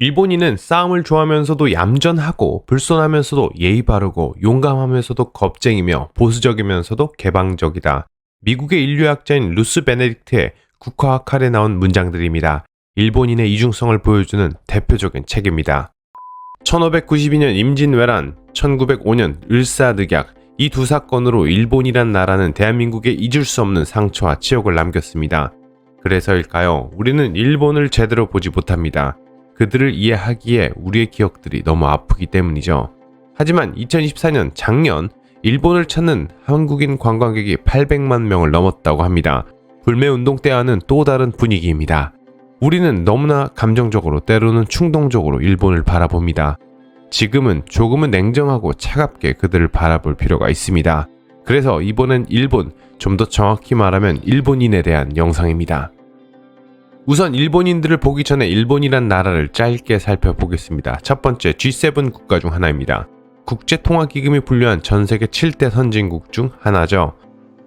일본인은 싸움을 좋아하면서도 얌전하고 불손하면서도 예의 바르고 용감하면서도 겁쟁이며 보수적이면서도 개방적이다. 미국의 인류학자인 루스 베네딕트의 국화학칼에 나온 문장들입니다. 일본인의 이중성을 보여주는 대표적인 책입니다. 1592년 임진왜란, 1905년 을사늑약, 이 두 사건으로 일본이란 나라는 대한민국에 잊을 수 없는 상처와 치욕을 남겼습니다. 그래서일까요? 우리는 일본을 제대로 보지 못합니다. 그들을 이해하기에 우리의 기억들이 너무 아프기 때문이죠. 하지만 2024년 작년 일본을 찾는 한국인 관광객이 800만 명을 넘었다고 합니다. 불매운동 때와는 또 다른 분위기입니다. 우리는 너무나 감정적으로 때로는 충동적으로 일본을 바라봅니다. 지금은 조금은 냉정하고 차갑게 그들을 바라볼 필요가 있습니다. 그래서 이번엔 일본, 좀 더 정확히 말하면 일본인에 대한 영상입니다. 우선 일본인들을 보기 전에 일본이란 나라를 짧게 살펴보겠습니다. 첫 번째, G7 국가 중 하나입니다. 국제통화기금이 분류한 전세계 7대 선진국 중 하나죠.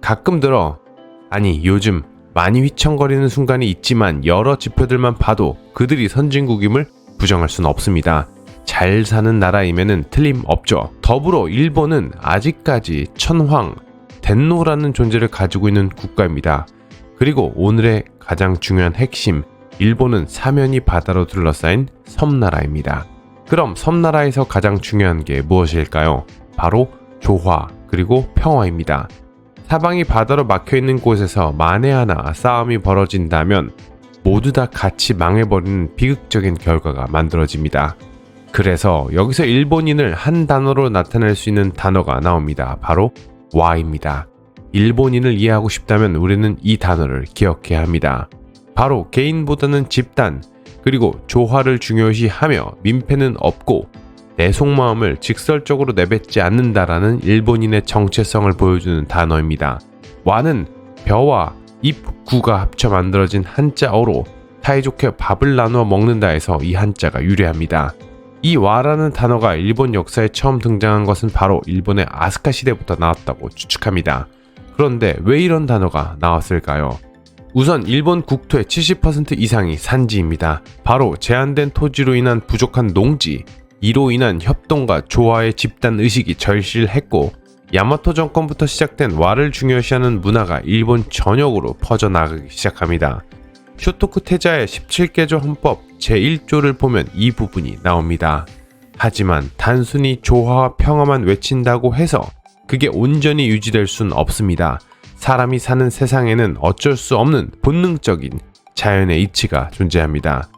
가끔 요즘 많이 휘청거리는 순간이 있지만 여러 지표들만 봐도 그들이 선진국임을 부정할 수는 없습니다. 잘 사는 나라임에는 틀림없죠. 더불어 일본은 아직까지 천황, 덴노라는 존재를 가지고 있는 국가입니다. 그리고 오늘의 가장 중요한 핵심, 일본은 사면이 바다로 둘러싸인 섬나라입니다. 그럼 섬나라에서 가장 중요한 게 무엇일까요? 바로 조화, 그리고 평화입니다. 사방이 바다로 막혀있는 곳에서 만에 하나 싸움이 벌어진다면 모두 다 같이 망해버리는 비극적인 결과가 만들어집니다. 그래서 여기서 일본인을 한 단어로 나타낼 수 있는 단어가 나옵니다. 바로 와입니다. 일본인을 이해하고 싶다면 우리는 이 단어를 기억해야 합니다. 바로 개인보다는 집단, 그리고 조화를 중요시하며 민폐는 없고 내 속마음을 직설적으로 내뱉지 않는다라는 일본인의 정체성을 보여주는 단어입니다. 와는 벼와 잎, 구가 합쳐 만들어진 한자어로 사이좋게 밥을 나누어 먹는다에서 이 한자가 유래합니다. 이 와라는 단어가 일본 역사에 처음 등장한 것은 바로 일본의 아스카 시대부터 나왔다고 추측합니다. 그런데 왜 이런 단어가 나왔을까요? 우선 일본 국토의 70% 이상이 산지입니다. 바로 제한된 토지로 인한 부족한 농지, 이로 인한 협동과 조화의 집단 의식이 절실했고 야마토 정권부터 시작된 와를 중요시하는 문화가 일본 전역으로 퍼져나가기 시작합니다. 쇼토쿠 태자의 17개조 헌법 제1조를 보면 이 부분이 나옵니다. 하지만 단순히 조화와 평화만 외친다고 해서 그게 온전히 유지될 수는 없습니다. 사람이 사는 세상에는 어쩔 수 없는 본능적인 자연의 이치가 존재합니다.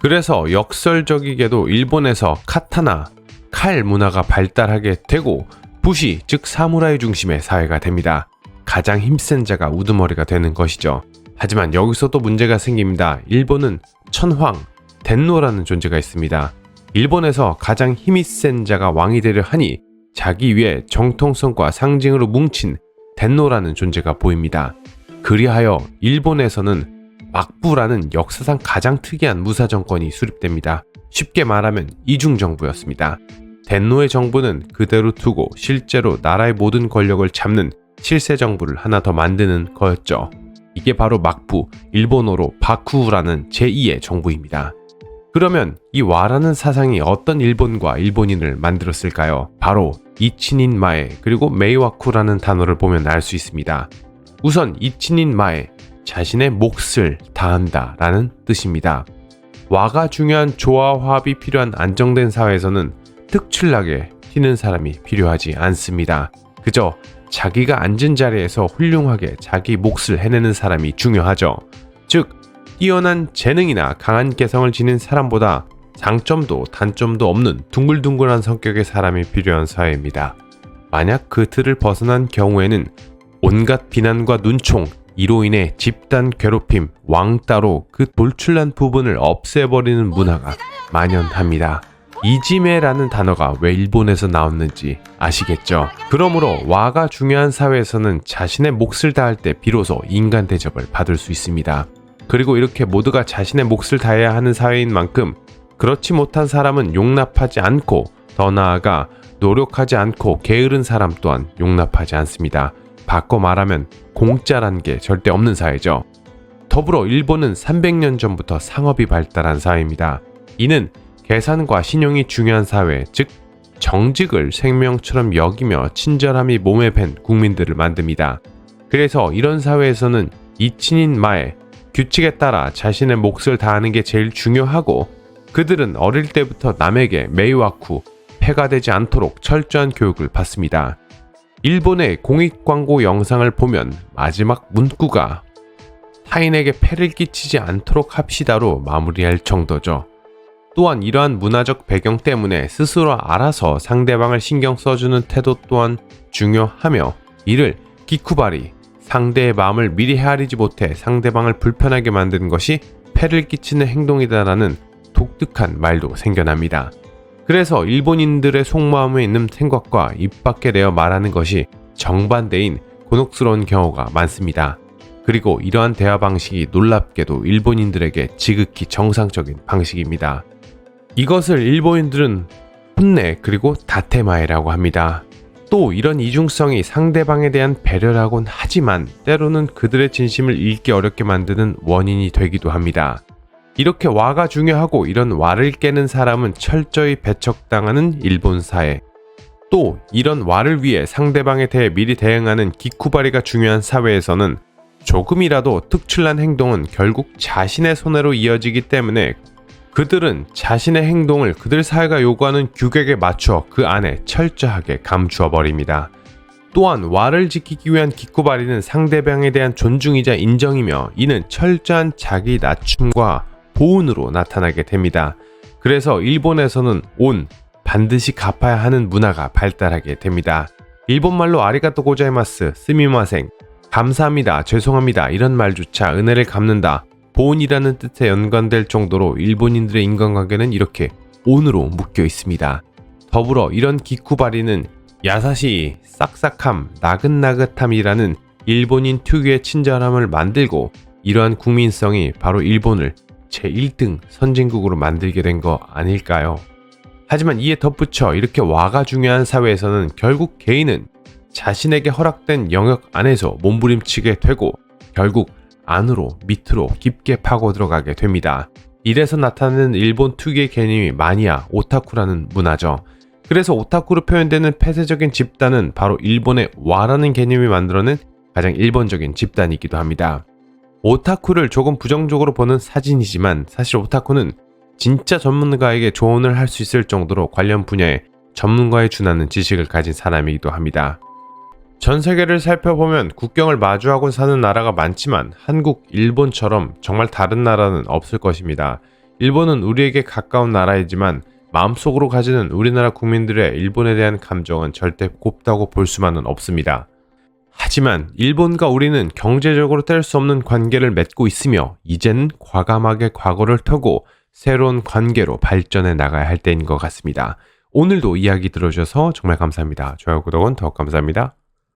그래서 역설적이게도 일본에서 카타나, 칼 문화가 발달하게 되고 부시, 즉 사무라이 중심의 사회가 됩니다. 가장 힘센 자가 우두머리가 되는 것이죠. 하지만 여기서도 문제가 생깁니다. 일본은 천황, 덴노라는 존재가 있습니다. 일본에서 가장 힘이 센 자가 왕이 되려 하니 자기 위에 정통성과 상징으로 뭉친 덴노라는 존재가 보입니다. 그리하여 일본에서는 막부라는 역사상 가장 특이한 무사 정권이 수립됩니다. 쉽게 말하면 이중정부였습니다. 덴노의 정부는 그대로 두고 실제로 나라의 모든 권력을 잡는 실세정부를 하나 더 만드는 거였죠. 이게 바로 막부, 일본어로 바쿠라는 제2의 정부입니다. 그러면 이 와라는 사상이 어떤 일본과 일본인을 만들었을까요? 바로 이치닌 마에 그리고 메이와쿠라는 단어를 보면 알 수 있습니다. 우선 이치닌 마에, 자신의 몫을 다한다 라는 뜻입니다. 와가 중요한 조화 화합이 필요한 안정된 사회에서는 특출나게 튀는 사람이 필요하지 않습니다. 그저 자기가 앉은 자리에서 훌륭하게 자기 몫을 해내는 사람이 중요하죠. 즉 뛰어난 재능이나 강한 개성을 지닌 사람보다 장점도 단점도 없는 둥글둥글한 성격의 사람이 필요한 사회입니다. 만약 그 틀을 벗어난 경우에는 온갖 비난과 눈총, 이로 인해 집단 괴롭힘, 왕따로 그 돌출난 부분을 없애버리는 문화가 만연합니다. 이지메라는 단어가 왜 일본에서 나왔는지 아시겠죠? 그러므로 와가 중요한 사회에서는 자신의 몫을 다할 때 비로소 인간 대접을 받을 수 있습니다. 그리고 이렇게 모두가 자신의 몫을 다해야 하는 사회인 만큼 그렇지 못한 사람은 용납하지 않고 더 나아가 노력하지 않고 게으른 사람 또한 용납하지 않습니다. 바꿔 말하면 공짜란 게 절대 없는 사회죠. 더불어 일본은 300년 전부터 상업이 발달한 사회입니다. 이는 계산과 신용이 중요한 사회, 즉 정직을 생명처럼 여기며 친절함이 몸에 밴 국민들을 만듭니다. 그래서 이런 사회에서는 이친인 마에 규칙에 따라 자신의 몫을 다하는 게 제일 중요하고, 그들은 어릴 때부터 남에게 메이와쿠, 폐가 되지 않도록 철저한 교육을 받습니다. 일본의 공익광고 영상을 보면 마지막 문구가 타인에게 폐를 끼치지 않도록 합시다로 마무리할 정도죠. 또한 이러한 문화적 배경 때문에 스스로 알아서 상대방을 신경 써주는 태도 또한 중요하며, 이를 기쿠바리, 상대의 마음을 미리 헤아리지 못해 상대방을 불편하게 만드는 것이 폐를 끼치는 행동이다라는 독특한 말도 생겨납니다. 그래서 일본인들의 속마음에 있는 생각과 입 밖에 내어 말하는 것이 정반대인 곤혹스러운 경우가 많습니다. 그리고 이러한 대화 방식이 놀랍게도 일본인들에게 지극히 정상적인 방식입니다. 이것을 일본인들은 혼내 그리고 다테마에라고 합니다. 또 이런 이중성이 상대방에 대한 배려라곤 하지만 때로는 그들의 진심을 읽기 어렵게 만드는 원인이 되기도 합니다. 이렇게 와가 중요하고 이런 와를 깨는 사람은 철저히 배척당하는 일본 사회, 또 이런 와를 위해 상대방에 대해 미리 대응하는 기쿠바리가 중요한 사회에서는 조금이라도 특출난 행동은 결국 자신의 손해로 이어지기 때문에 그들은 자신의 행동을 그들 사회가 요구하는 규격에 맞춰 그 안에 철저하게 감추어 버립니다. 또한 와를 지키기 위한 기쿠바리는 상대방에 대한 존중이자 인정이며, 이는 철저한 자기 낮춤과 보온으로 나타나게 됩니다. 그래서 일본에서는 온, 반드시 갚아야 하는 문화가 발달하게 됩니다. 일본말로 아리가또 고자이마스, 스미마생, 감사합니다, 죄송합니다 이런 말조차 은혜를 갚는다, 보온이라는 뜻에 연관될 정도로 일본인들의 인간관계는 이렇게 온으로 묶여 있습니다. 더불어 이런 기쿠바리는 야사시, 싹싹함, 나긋나긋함이라는 일본인 특유의 친절함을 만들고, 이러한 국민성이 바로 일본을 제1등 선진국으로 만들게 된 거 아닐까요? 하지만 이에 덧붙여 이렇게 와가 중요한 사회에서는 결국 개인은 자신에게 허락된 영역 안에서 몸부림치게 되고 결국 안으로 밑으로 깊게 파고 들어가게 됩니다. 이래서 나타나는 일본 특유의 개념이 마니아, 오타쿠라는 문화죠. 그래서 오타쿠로 표현되는 폐쇄적인 집단은 바로 일본의 와라는 개념이 만들어낸 가장 일본적인 집단이기도 합니다. 오타쿠를 조금 부정적으로 보는 사진이지만 사실 오타쿠는 진짜 전문가에게 조언을 할 수 있을 정도로 관련 분야에 전문가에 준하는 지식을 가진 사람이기도 합니다. 전 세계를 살펴보면 국경을 마주하고 사는 나라가 많지만 한국, 일본처럼 정말 다른 나라는 없을 것입니다. 일본은 우리에게 가까운 나라이지만 마음속으로 가지는 우리나라 국민들의 일본에 대한 감정은 절대 곱다고 볼 수만은 없습니다. 하지만 일본과 우리는 경제적으로 뗄 수 없는 관계를 맺고 있으며 이제는 과감하게 과거를 펴고 새로운 관계로 발전해 나가야 할 때인 것 같습니다. 오늘도 이야기 들어주셔서 정말 감사합니다. 좋아요, 구독은 더욱 감사합니다.